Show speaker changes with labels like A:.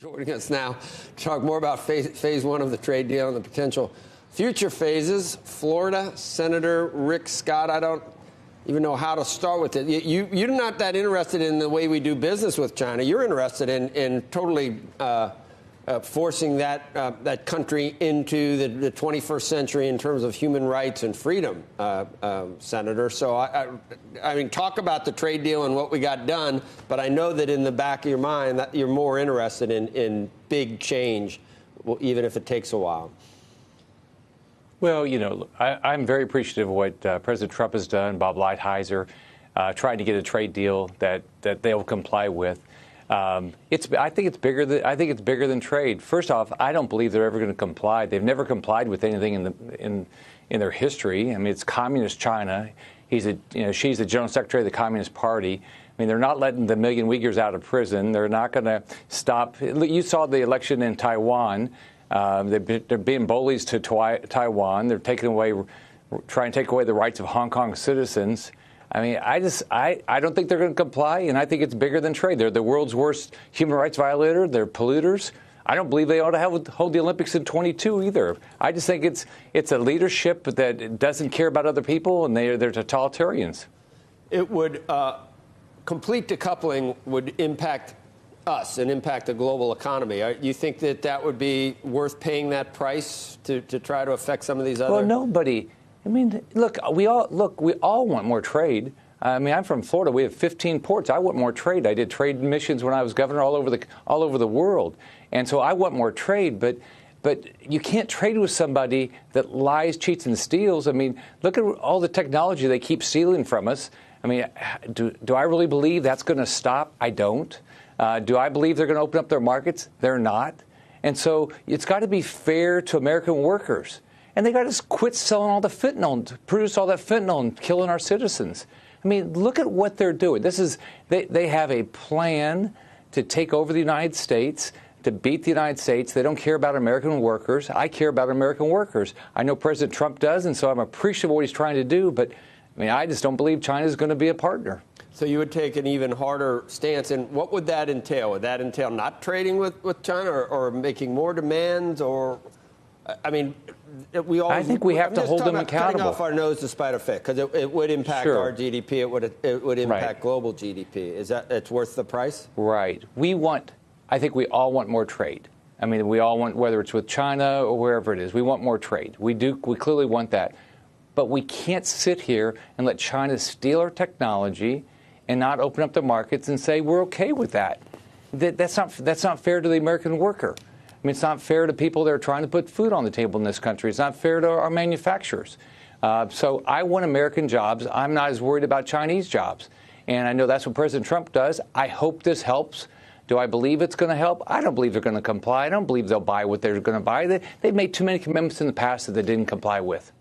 A: Joining us now to talk more about phase one of the trade deal and the potential future phases, Florida Senator Rick Scott. I don't even know how to start with it. You're not that interested in the way we do business with China. You're interested in totally forcing that country into the 21st century in terms of human rights and freedom, Senator. So, I mean, talk about the trade deal and what we got done, but I know that in the back of your mind that you're more interested in big change, even if it takes a while.
B: Well, you know, I'm very appreciative of what President Trump has done, Bob Lighthizer, trying to get a trade deal that they'll comply with. I think it's bigger than trade. First off, I don't believe they're ever going to comply. They've never complied with anything in their history. I mean, it's communist China. She's the general secretary of the Communist Party. I mean, they're not letting the million Uyghurs out of prison. They're not going to stop. You saw the election in Taiwan. They're being bullies to Taiwan. They're trying to take away the rights of Hong Kong citizens. I mean, I don't think they're going to comply, and I think it's bigger than trade. They're the world's worst human rights violator. They're polluters. I don't believe they ought to hold the Olympics in 22 either. I just think it's a leadership that doesn't care about other people, and they're totalitarians.
A: It would complete decoupling would impact us and impact the global economy. You think that would be worth paying that price to try to affect some of these other?
B: Well, nobody. I mean, look, we all want more trade. I mean, I'm from Florida. We have 15 ports. I want more trade. I did trade missions when I was governor all over the world, and so I want more trade. But you can't trade with somebody that lies, cheats, and steals. I mean, look at all the technology they keep stealing from us. I mean, do I really believe that's going to stop? I don't. Do I believe they're going to open up their markets? They're not. And so it's got to be fair to American workers. And they got to quit selling all the fentanyl, produce all that fentanyl and killing our citizens. I mean, look at what they're doing. They have a plan to take over the United States, to beat the United States. They don't care about American workers. I care about American workers. I know President Trump does, and so I'm appreciative of what he's trying to do. But, I mean, I just don't believe China is going to be a partner.
A: So you would take an even harder stance. And what would that entail? Would that entail not trading with China or making more demands? Or, I mean, I
B: think we have to hold them accountable.
A: Cutting off our nose to spite our face, because it would impact our GDP. It would impact global GDP. Is that it's worth the price?
B: Right. I think we all want more trade. I mean, we all want, whether it's with China or wherever it is, we want more trade. We clearly want that. But we can't sit here and let China steal our technology and not open up the markets and say we're okay with that. That's not fair to the American worker. I mean, it's not fair to people that are trying to put food on the table in this country. It's not fair to our manufacturers. So I want American jobs. I'm not as worried about Chinese jobs. And I know that's what President Trump does. I hope this helps. Do I believe it's going to help? I don't believe they're going to comply. I don't believe they'll buy what they're going to buy. They've made too many commitments in the past that they didn't comply with.